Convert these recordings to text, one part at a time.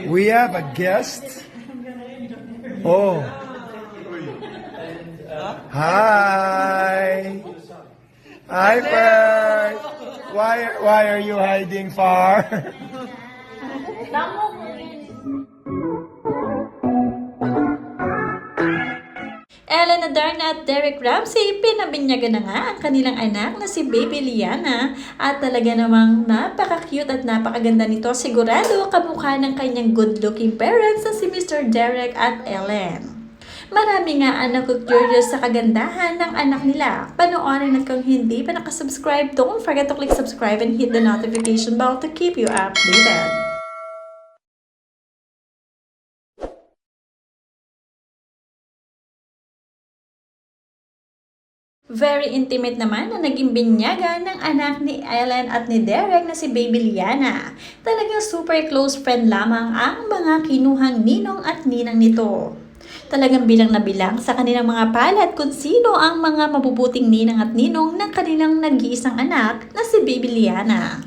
We have a guest. Oh. Hi. Hi, Bert. Why are you hiding far? Ellen Adarna at Derek Ramsey, pinabinyagan na nga ang kanilang anak na si Baby Liana at talaga namang napaka-cute at napakaganda nito. Sigurado kamukha ng kanyang good-looking parents na si Mr. Derek at Ellen. Marami nga ang naku-curious sa kagandahan ng anak nila. Panoorin at kung hindi pa nakasubscribe, don't forget to click subscribe and hit the notification bell to keep you updated. Very intimate naman na naging binyagan ng anak ni Ellen at ni Derek na si Baby Liana. Talagang super close friend lamang ang mga kinuhang ninong at ninang nito. Talagang bilang na bilang sa kanilang mga palat kung sino ang mga mabubuting ninang at ninong ng kanilang nag-iisang anak na si Baby Liana.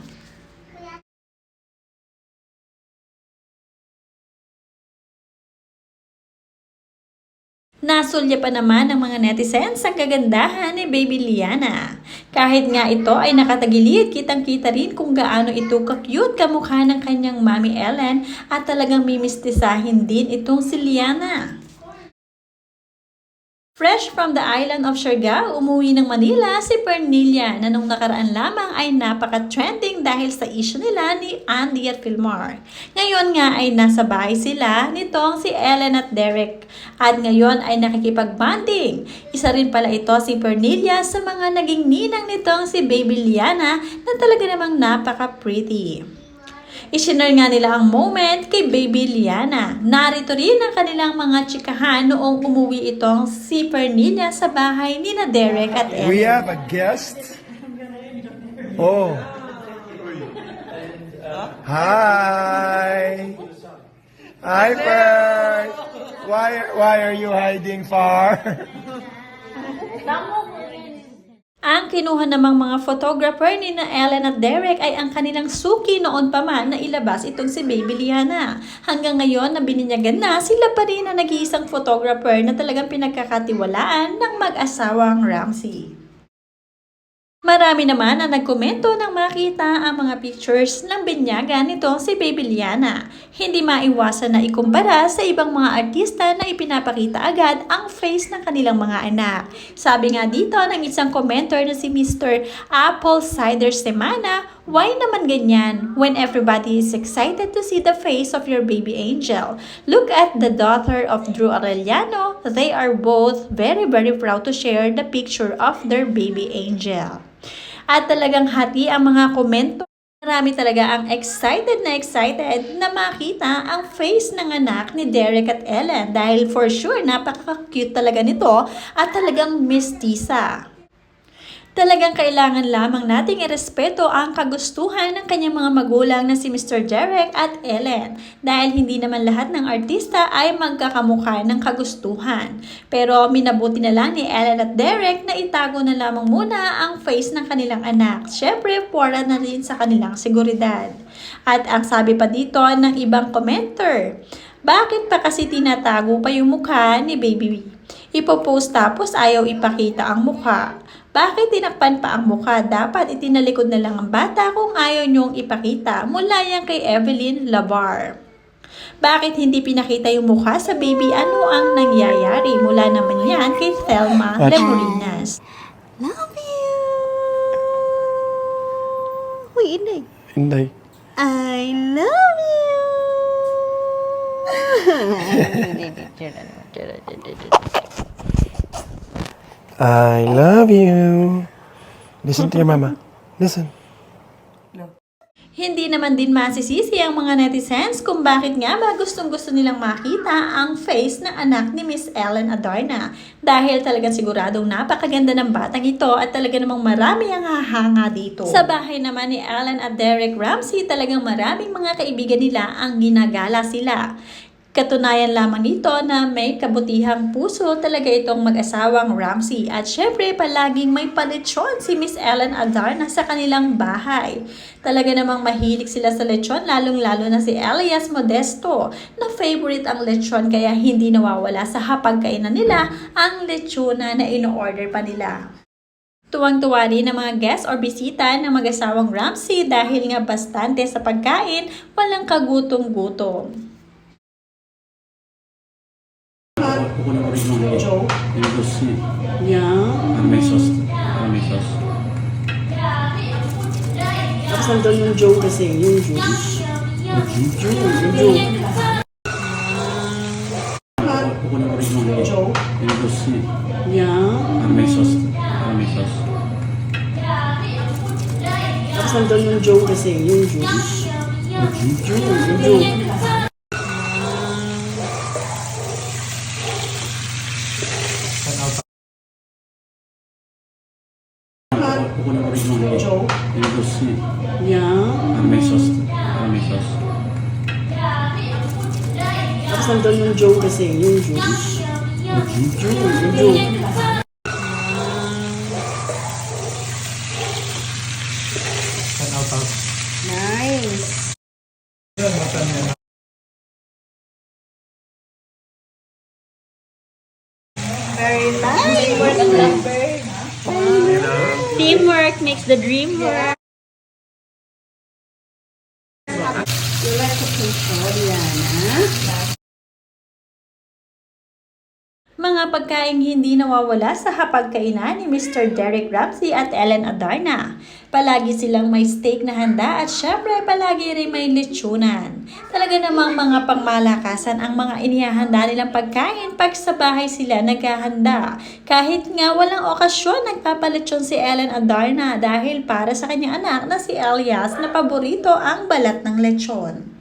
Nasulya pa naman ng mga netizens ang kagandahan ni Baby Liana. Kahit nga ito ay nakatagilid, kitang-kita rin kung gaano ito ka-cute kamukha ng kanyang mami Ellen at talagang mimistisahin din itong si Liana. Fresh from the island of Siargao, umuwi ng Manila si Pernilla na nung nakaraan lamang ay napaka-trending dahil sa issue nila ni Andy at Filmar. Ngayon nga ay nasa bahay sila nitong si Ellen at Derek at ngayon ay nakikipag-bonding. Isa rin pala ito si Pernilla sa mga naging ninang nitong si Baby Liana na talaga namang napaka-pretty. Isinare nga nila ang moment kay Baby Liana. Narito rin ang kanilang mga chikahan noong umuwi itong si Pernilla sa bahay ni na Derek at Ellen. We have a guest. Oh. Hi. Hi, Bert. Why are you hiding far? Ang kinuha namang mga photographer ni na Ellen at Derek ay ang kanilang suki noon pa man na ilabas itong si Baby Liana. Hanggang ngayon na bininyagan na, sila pa rin ang nag-iisang photographer na talagang pinagkakatiwalaan ng mag-asawang Ramsey. Marami naman ang nagkomento nang makita ang mga pictures ng binyagan nitong si Baby Liana. Hindi maiwasan na ikumpara sa ibang mga artista na ipinapakita agad ang face ng kanilang mga anak. Sabi nga dito ng isang commenter na si Mr. Apple Cider Semana, why naman ganyan when everybody is excited to see the face of your baby angel? Look at the daughter of Drew Arellano. They are both very proud to share the picture of their baby angel. At talagang hati ang mga komento. Marami talaga ang excited na makita ang face ng anak ni Derek at Ellen dahil for sure napaka-cute talaga nito at talagang mestiza. Talagang kailangan lamang nating irespeto ang kagustuhan ng kanyang mga magulang na si Mr. Derek at Ellen dahil hindi naman lahat ng artista ay magkakamukha ng kagustuhan. Pero minabuti na lang ni Ellen at Derek na itago na lamang muna ang face ng kanilang anak. Syempre, para na rin sa kanilang seguridad. At ang sabi pa dito ng ibang commenter, bakit pa kasi tinatago pa yung mukha ni Baby? Ipopost tapos ayaw ipakita ang mukha. Bakit tinakpan pa ang mukha? Dapat itinalikod na lang ang bata kung ayaw niyong ipakita. Mula yan kay Evelyn Labar. Bakit hindi pinakita yung mukha sa baby? Ano ang nangyayari? Mula naman yan kay Thelma Lemurinas. Love you! Uy, Inday. Hindi. I love you! I love you. Listen to your mama. Listen. Hindi naman din masisisi ang mga netizens kung bakit nga ba gustong-gusto nilang makita ang face ng anak ni Miss Ellen Adarna. Dahil talagang siguradong napakaganda ng batang ito at talaga namang marami ang hahanga dito. Sa bahay naman ni Ellen at Derek Ramsey, talagang maraming mga kaibigan nila ang ginagala sila. Katunayan lamang nito na may kabutihang puso talaga itong mag-asawang Ramsey. At syempre, palaging may palitsyon si Miss Ellen Adarna sa kanilang bahay. Talaga namang mahilig sila sa lechon, lalong-lalo na si Elias Modesto na favorite ang lechon kaya hindi nawawala sa hapagkainan nila ang lechona na ino-order pa nila. Tuwang-tuwa rin ang mga guest or bisita ng mag-asawang Ramsey dahil nga bastante sa pagkain, walang kagutom-gutom. Kukunin ko rin yung sauce niya. Yeah. May sauce. May sauce. Tapos nandun yung Joe kasi, yung Joe. Yung Joe. Kukunin ko rin yung sauce niya. Yeah. May sauce. May sauce. Tapos nandun yung Joe kasi, yung Joe. Yung Joe. Kukunin ko rin yung sauce niya. Yeah. May sauce. May sauce. Tapos nandun yung Joe kasi, yung Joe. Yung Joe. Nice. Very nice. Teamwork makes the dream work. You like to control yan, ha? Mga pagkaing hindi nawawala sa hapagkainan ni Mr. Derek Ramsey at Ellen Adarna. Palagi silang may steak na handa at syempre palagi rin may lechonan. Talaga namang mga pangmalakasan ang mga inihahanda nilang pagkain pag sa bahay sila naghahanda. Kahit nga walang okasyon, nagpapalechon si Ellen Adarna dahil para sa kanyang anak na si Elias na paborito ang balat ng lechon.